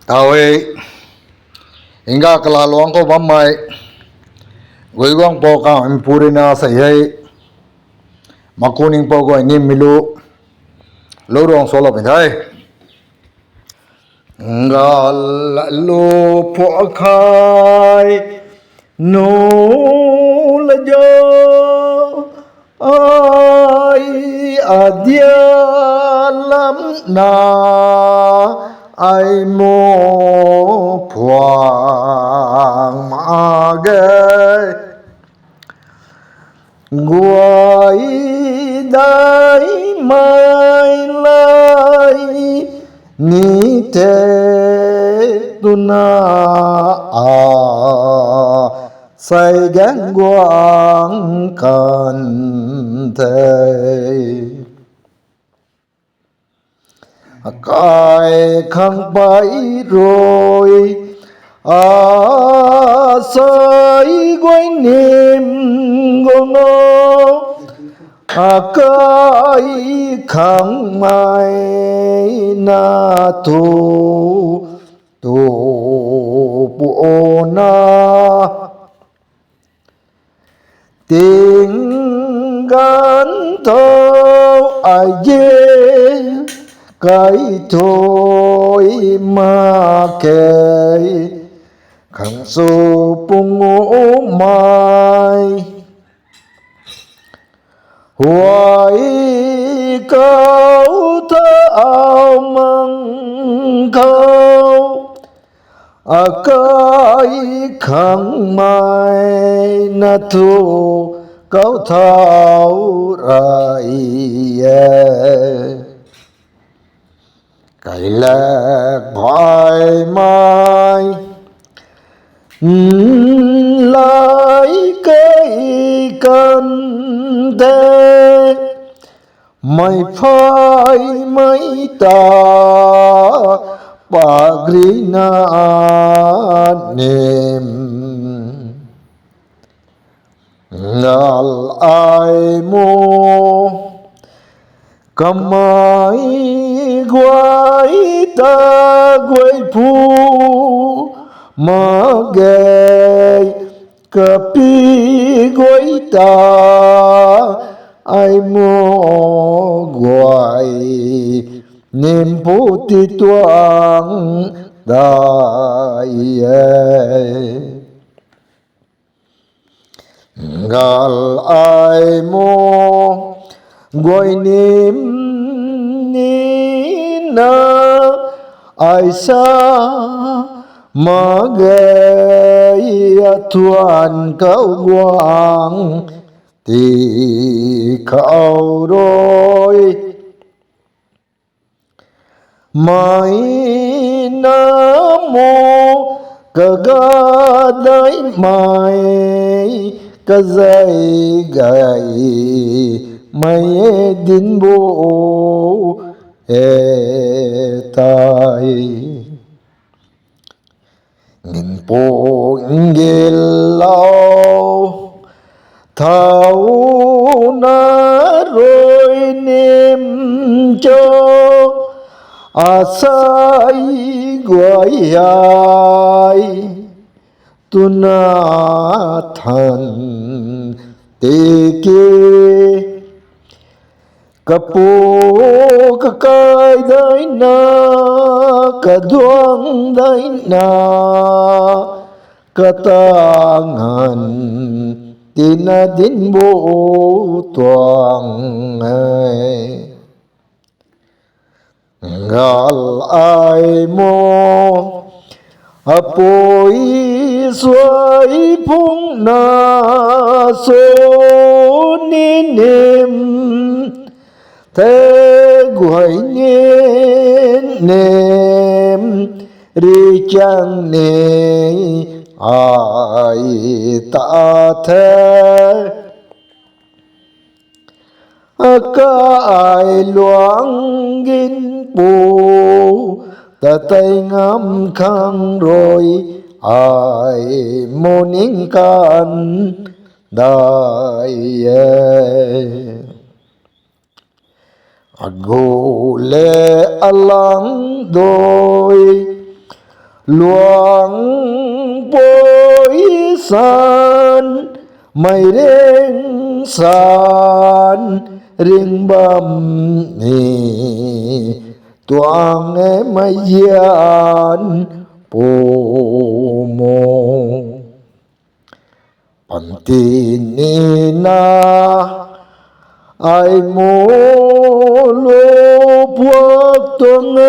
Tawi inga kala luang ko bamai goigong po ka impurina sa ihai makuning po ko ini milu lorong solo bindai ngal lo po khai no lajo ai adialam na ai mo phuang mage guai dai mai lai ni te tuna a sai gan guang kan thế cái khăn bay rồi sợi quay niềm ngô cái khăn mai na tu tu bộ na tiếng gan thâu ai dê cái thôi mà kể khăn số bung ngô mai hoài câu thơ ao măng câu cái khăn mai na thu câu thao rai cái lạc thoải mái lại cái cần thế mày phai mấy ta pagrina nem ngal ai mo kamai guai ta guai phu ma gai kapi guai ta ai mo guai niềm phú ti tuang đại gal ai mo guai niềm ni na ai sa ma gai thuan câu quang thì khâu rồi mai nam mô ca ga dai mai ca dai gai mai din bo e tai nghìn po ngel lao thao na rồi niềm cho asai guai ai tu na than te ke kapo kakai dai na kaduang dai na katangan tina din bo tuang ai gal ai mo apoi suai phung na so ni nem thế guai nhiên nem ri chang ne ai ta thế ca ai loang gin pu ta tay ngắm khang rồi ai mô nín can đại agule alang doi หลวงป่วยสานไม่เร่งสารริงบำนี่ตัวเงไม่ยานปูโมปันตินีนาไอโมโลพวกตัวไง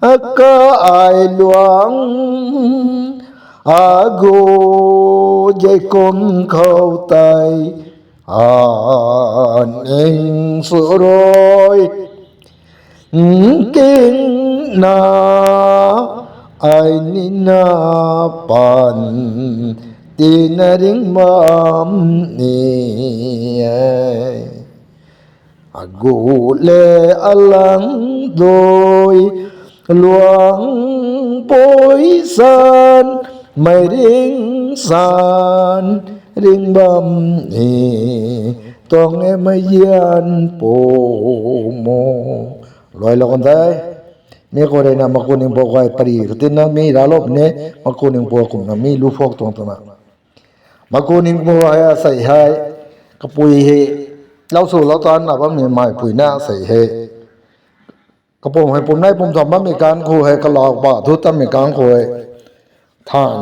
ka ai luang ago dây con khâu tay an eng su rồi kinh na ai ni na pan tin ring mam ni ago le alang đôi luang bối san mây san ring bam ni tong em mây yan po mo loy lo kon tay me ko re na makuning po kai pari rutin na mi ralop ne makuning po kum na mi lu phok tong tama makuning po ay sai hai kapui he lau su lau tan na bam ni mai pui na sai heกระผมให้ผมได้ผมทำมามีการคุยให้กระลอกบ่าทุกตั้งมีการคุยทาน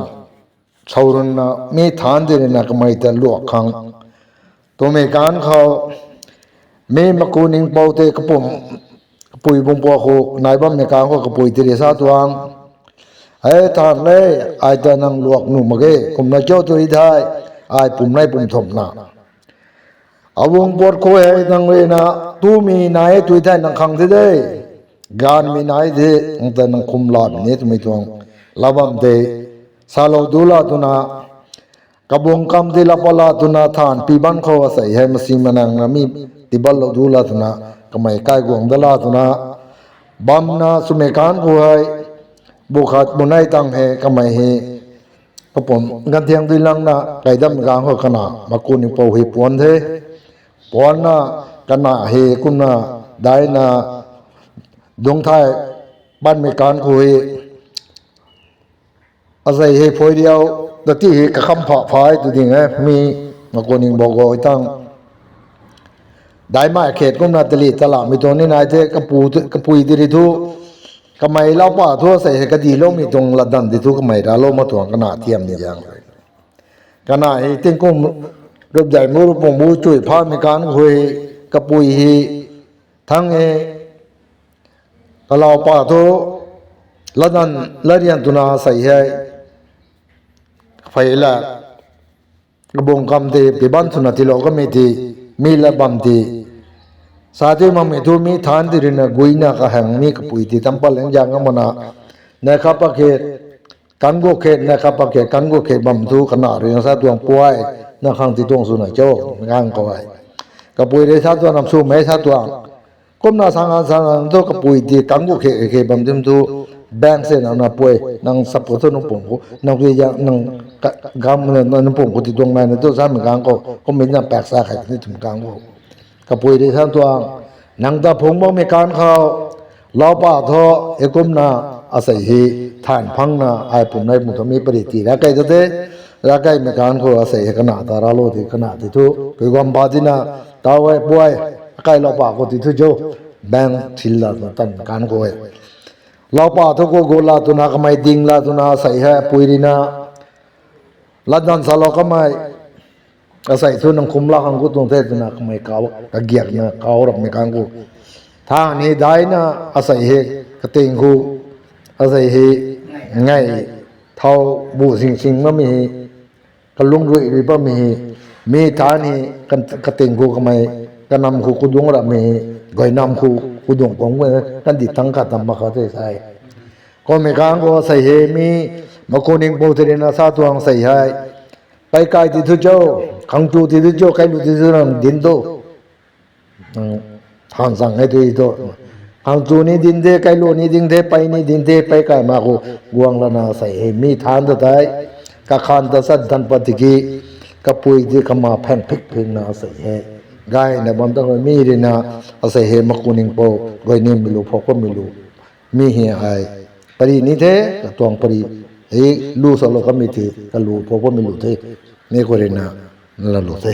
ชาวรุนนะมีทานเดินนะก็ไม่แต่ลวกครั้งตัวมีการเขามีมากูนิงเป่าเตะกระผมปุยบุงปัวโคนายบ้านมีการเขากระปุยตีเรศาตัวงไอ้ทานเลยไอ้จะนั่งลวกหนุ่มมาเก้ผมน่าเจ้าตัวนี้ได้ไอ้ผมได้ผมทำนะเอาวงปวดคุยให้นั่งเลยนะตู้มีนายตัวได้นั่งขังที่ได้การมีนายเดองแต่นังคุมลาบเนี่ยตุไม่ตวงลาบัมเดซาโลดูลาตุนากระบงคำที่ลาปลาตุนาทานปีบันเขาใส่ให้มาซีมานังนามีติบัลโลดูลาตุนาก็ไม่ใกล้กวงดลาตุนาบัมนาสุเมการกูให้บุคคลบุญให้ตั้งให้ก็ไม่ให้ก็ผมกันเทียงดีลังนะไก่ดำกลางเขาขนาดมากูนี่ปอยปวนเทปวนนะกันนะเฮกุนะได้นะดงไทยบ้านมีการคุยอาศัยเหตุผลเดียวแต่ที่เหตุกับคำผ่าพายตัวจริงมีมาคนหนึ่งบอกว่าตั้งได้มาเขตกุมนาตลีตลาดมีตัวนี้นายเทกระปุยดิริทุกำไมเล่าป่าทั่วใส่กระดีโลมีตรงระดับดิทุกำไมดาโลมาถ่วงขนาดเทียมนี่อย่างไรขณะเหตุกุมรูปใหญ่มูรูปงมูจุยพามีการคุยกระปุยทั้งก็เราป่าทุละนั้นละเรียนตุนาใส่ให้ไฟละกระบงคำที่ปีบันตุนาที่เราก็มีละบัมที่สาธิตมาไม่ทุมีฐานที่รินะกุยนะก็แห่งมีกปุยที่ตั้มปะเลงยังก็มันนะครับประเกตกันกุเขตนะครับประเกตกันกุเขตบัมทุขนาดเรียนซาดวงป่วยนักขังที่ตวงสุนัยโจ้งานก็ไว้กปุยได้ซาดวงนำสู่ไม่ซาดวงก็น่าสังหารสังหารตัวกปุยที่กันกุเขตบัมทิมทุแบงเส้นนาป่วยนังสับปะรดนุ่งผงกูนังเวียนังกำเนิดนุ่งผงกูที่ตรงนั้นตัวสามเหมือนกันก็มีนังแปลกสาขาที่ถึงกลางกูกปุยได้ซาดวงนังตาผงบ่มีการเข้าลาป่าทอเอกุมนาอาศัยฮีฐานพังนาไอปุ่มในมุทมีปริตีแล้วไกลเตแล้วไกลมีการเข้าอาศัยขนาดตาราโลที่ขนาดที่ทุคือกำบาดินาตาไว้ป่วยไกลลาป่าก็ที่ทุโจแบงทิลลาตันการเข้าลาป่าทุกโกลาตุนาก็ไม่ดิ่งลาตุนาใส่ให้ปุยดินาลัดนันสาลก็ไม่อาศัยทุนังคุมลาขังกุตุงเทตุนาก็ไม่เกากะเกียกนะเการับไม่การกูทางนี้ได้นะอาศัยเหกติงกูอาศัยเหไงเท่าบูสิงไม่มีกระลุงรุ่ยหรือไม่มีฐานนี้กติงกูก็ไม่กันนำกูกุดงระมีก่อยนำกูกุดงของเมื่อกันดิตั้งกัดทำมาเขาได้ใช่ก็ไม่การกูอาศัยเหมีมาคนหนึ่งโปรตีนอาซาตัวอังใส่ให้ไปไกลที่ทุเจ้าขังจูที่ทุเจ้าไกลลุที่ทุเจ้าดินโตทางสั่งให้ตัวอีโตขังจูนี่ดินเทไกลลุนี่ดินเทไปนี่ดินเทไปไกลมากูกวางละนาใส่ให้มีทานตัวใดกะขานตัวสัตว์ดันปฏิกิกะปุยที่ขมาแผ่นพิกพิงนาใส่ให้ไกลในบางตัวมีดินะอาศัยให้มาคุนิงโปกอยนี่ไม่รู้พอก็ไม่รู้มีเหี้ยไอ ปรินิเทก็ตวงปริลูสโลก็มีทีก็ลูพอพอมีลูเทนี่ก็เรนะนั่นละลูเท